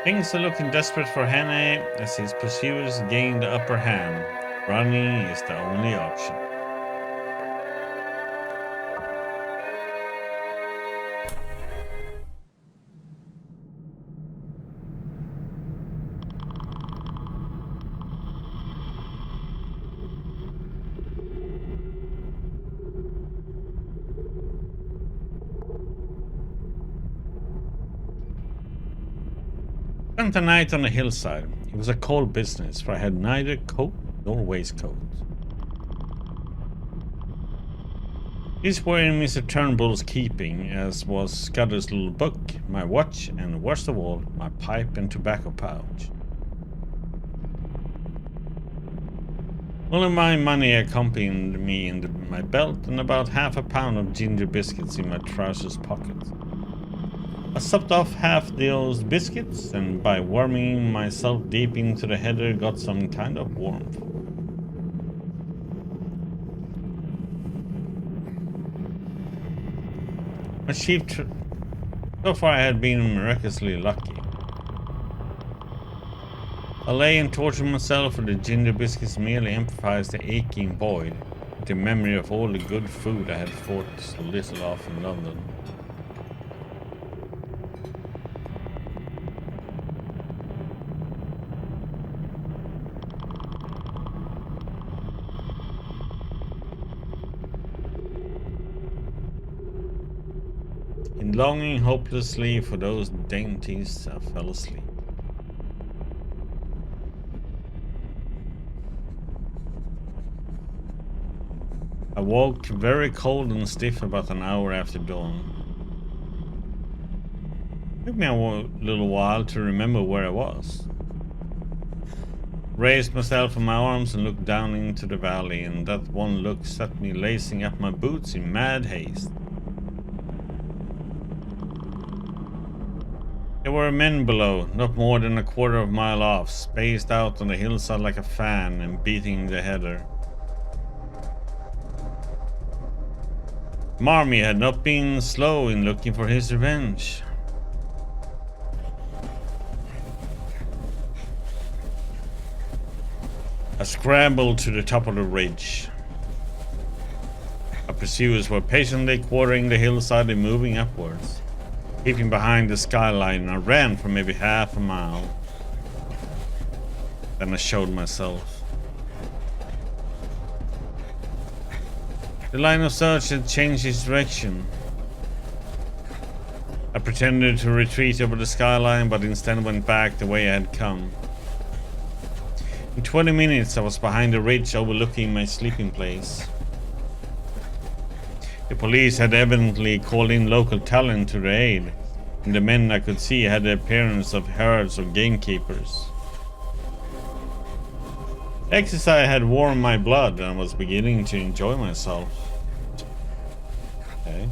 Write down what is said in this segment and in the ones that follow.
Things are looking desperate for Hannah as his pursuers gain the upper hand. Running is the only option. Spent the night on a hillside. It was a cold business, for I had neither coat nor waistcoat. These were in Mr. Turnbull's keeping, as was Scudder's little book, my watch, and worst of all, my pipe and tobacco pouch. Only my money accompanied me in my belt, and about half a pound of ginger biscuits in my trousers pocket. I supped off half those biscuits, and by warming myself deep into the heather got some kind of warmth. My so far I had been miraculously lucky. I lay and tortured myself, and the ginger biscuits merely emphasized the aching void, with the memory of all the good food I had fought so little of in London. In longing hopelessly for those dainties, I fell asleep. I woke very cold and stiff about an hour after dawn. It took me a little while to remember where I was. Raised myself on my arms and looked down into the valley, and that one look set me lacing up my boots in mad haste. There were men below, not more than a quarter of a mile off, spaced out on the hillside like a fan and beating the heather. Marmee had not been slow in looking for his revenge. I scrambled to the top of the ridge. Our pursuers were patiently quartering the hillside and moving upwards. Keeping behind the skyline, I ran for maybe half a mile. Then I showed myself. The line of search had changed its direction. I pretended to retreat over the skyline, but instead went back the way I had come. In 20 minutes I was behind a ridge overlooking my sleeping place. The police had evidently called in local talent to their aid, and the men I could see had the appearance of herds or gamekeepers. Exercise had warmed my blood, and I was beginning to enjoy myself. Okay.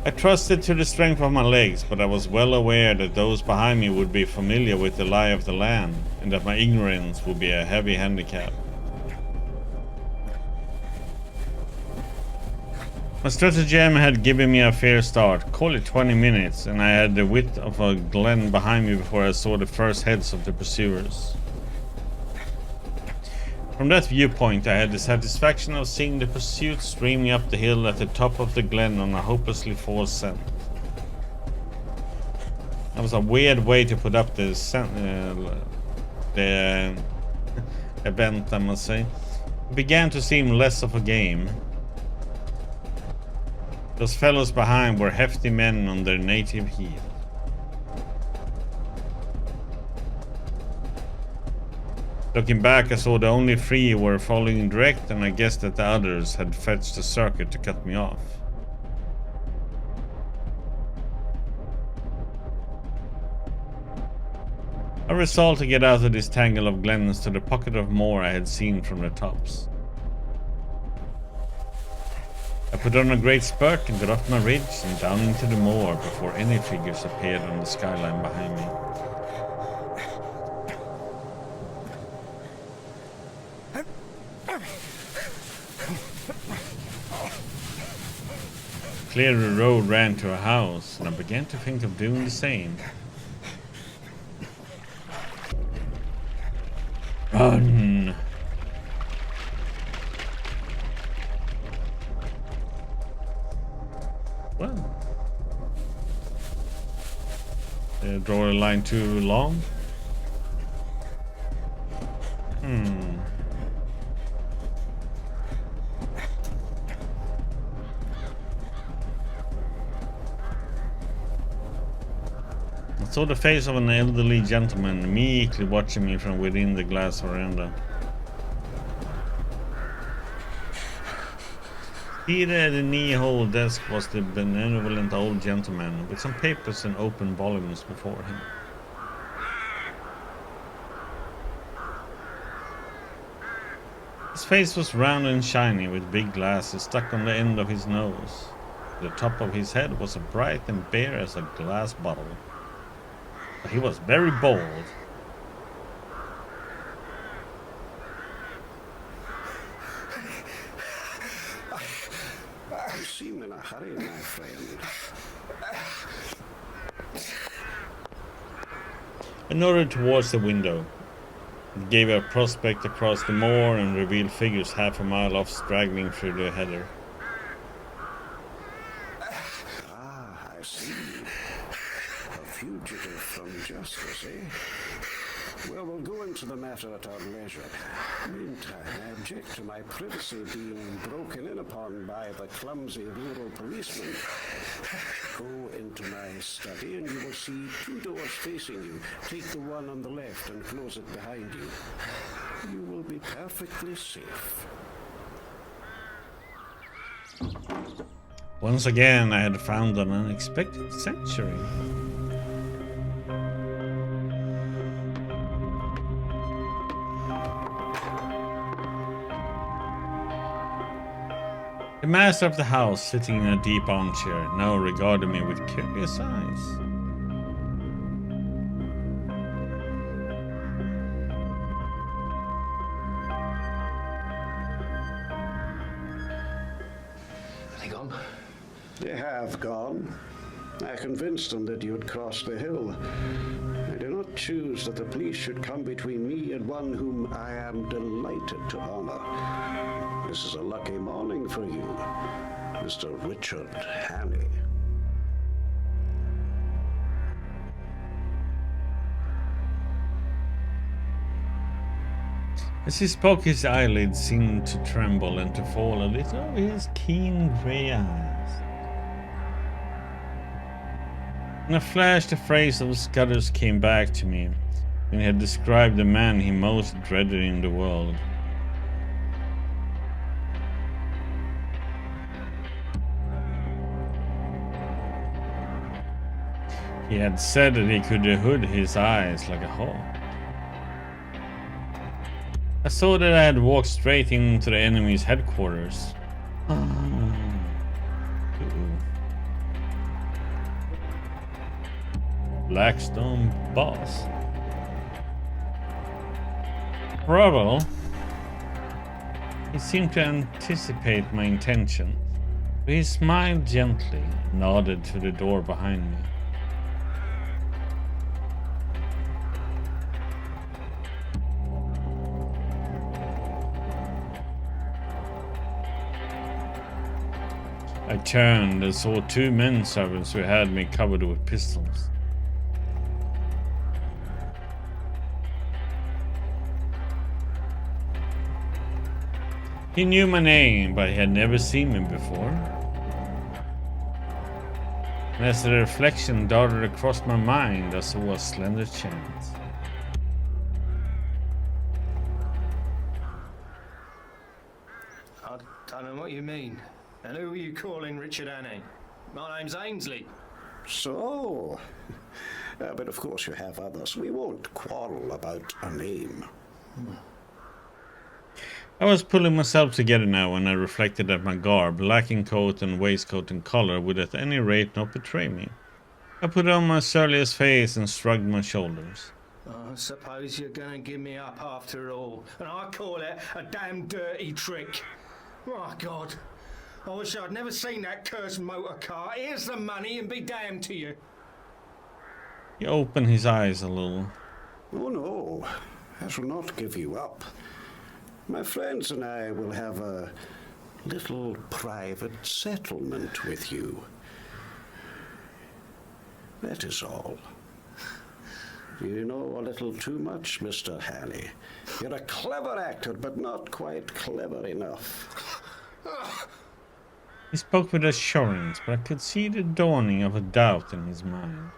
I trusted to the strength of my legs, but I was well aware that those behind me would be familiar with the lie of the land, and that my ignorance would be a heavy handicap. My stratagem had given me a fair start, call it 20 minutes, and I had the width of a glen behind me before I saw the first heads of the pursuers. From that viewpoint, I had the satisfaction of seeing the pursuit streaming up the hill at the top of the glen on a hopelessly false scent. That was a weird way to put up the event, I must say. It began to seem less of a game. Those fellows behind were hefty men on their native heat. Looking back, I saw the only three were following direct, and I guessed that the others had fetched a circuit to cut me off. I resolved to get out of this tangle of glens to the pocket of moor I had seen from the tops. I put on a great spurt and got off my ridge and down into the moor before any figures appeared on the skyline behind me. Clear the road ran to a house, and I began to think of doing the same. Run! Well, did I draw a line too long? I saw the face of an elderly gentleman meekly watching me from within the glass veranda. Seated at the knee-hole desk was the benevolent old gentleman, with some papers and open volumes before him. His face was round and shiny, with big glasses stuck on the end of his nose. The top of his head was as bright and bare as a glass bottle. But he was very bold. You seem in a hurry, my friend. I nodded towards the window. It gave a prospect across the moor and revealed figures half a mile off straggling through the heather. Ah, I see. A fugitive from justice, eh? Well, we'll go into the matter at our leisure. Meantime, I object to my privacy being broken in upon by the clumsy rural policeman. Go into my study and you will see 2 doors facing you. Take the one on the left and close it behind you. You will be perfectly safe. Once again, I had found an unexpected sanctuary. The master of the house, sitting in a deep armchair, now regarded me with curious eyes. Are they gone? They have gone. I convinced them that you'd crossed the hill. I do not choose that the police should come between me and one whom I am delighted to honor. This is a lucky morning for you, Mr. Richard Hannay. As he spoke, his eyelids seemed to tremble and to fall a little over his keen grey eyes. In a flash, the phrase of Scudder's came back to me, when he had described the man he most dreaded in the world. He had said that he could hood his eyes like a hawk. I saw that I had walked straight into the enemy's headquarters. Blackstone boss. Trouble. He seemed to anticipate my intention, but he smiled gently and nodded to the door behind me. I turned and saw 2 men servants who had me covered with pistols. He knew my name, but he had never seen me before. And as the reflection darted across my mind, I saw a slender chance. I don't know what you mean. And who are you calling Richard Hannay? My name's Ainsley. So, but of course you have others. We won't quarrel about a name. I was pulling myself together now when I reflected that my garb, lacking coat and waistcoat and collar, would at any rate not betray me. I put on my surliest face and shrugged my shoulders. I suppose you're gonna give me up after all, and I call it a damn dirty trick. Oh, God. I wish I'd never seen that cursed motor car. Here's the money and be damned to you. He opened his eyes a little. Oh no, I shall not give you up. My friends and I will have a little private settlement with you. That is all. You know a little too much, Mr. Hannay. You're a clever actor, but not quite clever enough. He spoke with assurance, but I could see the dawning of a doubt in his mind.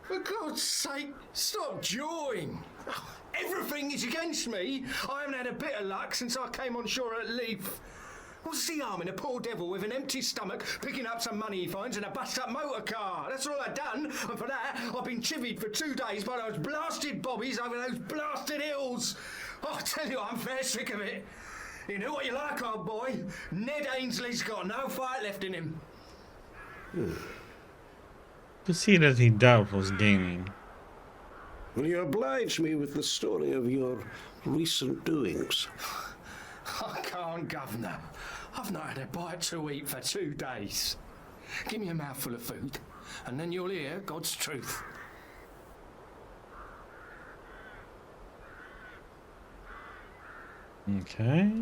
For God's sake, stop jawing. Everything is against me. I haven't had a bit of luck since I came on shore at Leith. What's the harm in a poor devil with an empty stomach picking up some money he finds in a bust-up motor car? That's all I've done, and for that, I've been chivied for 2 days by those blasted bobbies over those blasted hills. Oh, I tell you, I'm fair sick of it. You know what you like, old boy? Ned Ainsley's got no fight left in him. To see that he doubt was gaining. Will you oblige me with the story of your recent doings? I can't, Governor. I've not had a bite to eat for 2 days. Give me a mouthful of food, and then you'll hear God's truth. Okay.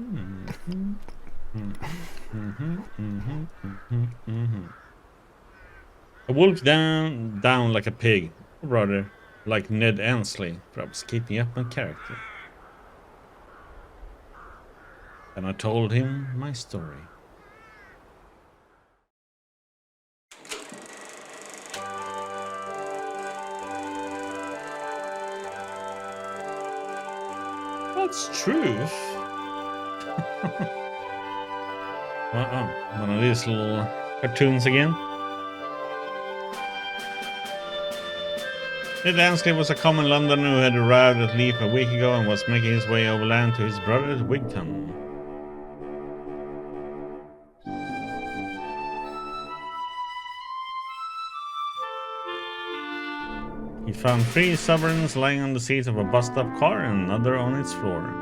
A wolf down like a pig, or rather, like Ned Ainsley, perhaps keeping up my character. And I told him my story. What's truth? One of these little cartoons again. Ned Ainsley was a common Londoner who had arrived at Leith a week ago and was making his way overland to his brother at Wigton. He found 3 sovereigns lying on the seat of a bust-up car and another on its floor.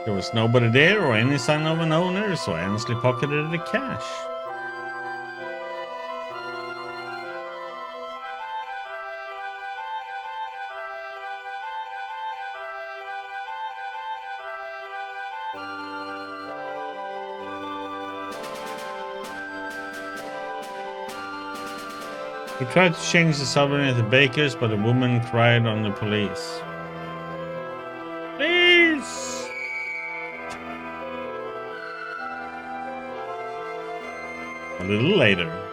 There was nobody there or any sign of an owner, so Ainsley pocketed the cash. He tried to change the sovereign at the baker's, but the woman cried on the police. Please! A little later.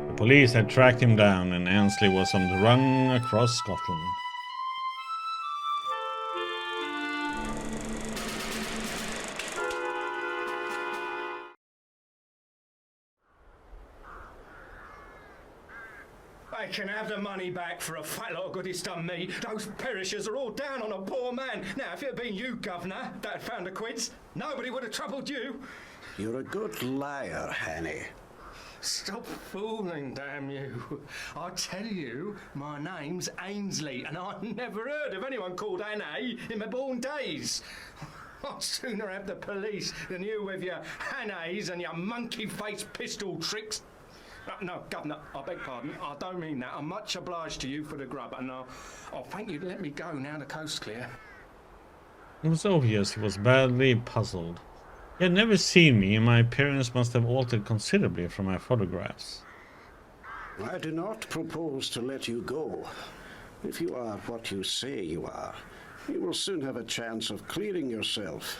The police had tracked him down and Ainsley was on the run across Scotland. They can have the money back for a fat lot of good it's done me. Those perishers are all down on a poor man. Now, if it had been you, Governor, that had found the quids, nobody would have troubled you. You're a good liar, Hannay. Stop fooling, damn you. I tell you, my name's Ainsley, and I've never heard of anyone called Hannay in my born days. I'd sooner have the police than you with your Hannays and your monkey-faced pistol tricks. No, Governor, I beg pardon. I don't mean that. I'm much obliged to you for the grub, and I'll thank you to let me go now the coast's clear. It was obvious he was badly puzzled. He had never seen me, and my appearance must have altered considerably from my photographs. I do not propose to let you go. If you are what you say you are, you will soon have a chance of clearing yourself.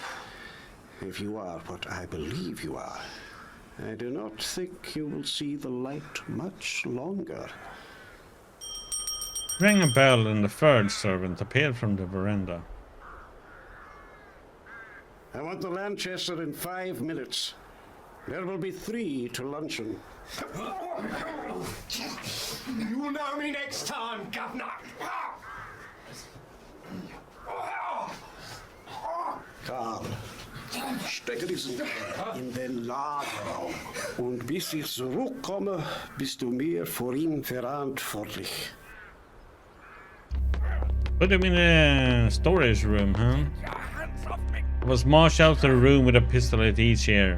If you are what I believe you are, I do not think you will see the light much longer. Rang a bell and the third servant appeared from the veranda. I want the Lanchester in 5 minutes. There will be 3 to luncheon. You'll know me next time, Governor. Carl, stop. Stecke diesen in den Lagerraum. Und bis ich zurückkomme, bist du mir vor ihm verantwortlich. Put him in a storage room, huh? Was march out to the room with a pistol at each ear.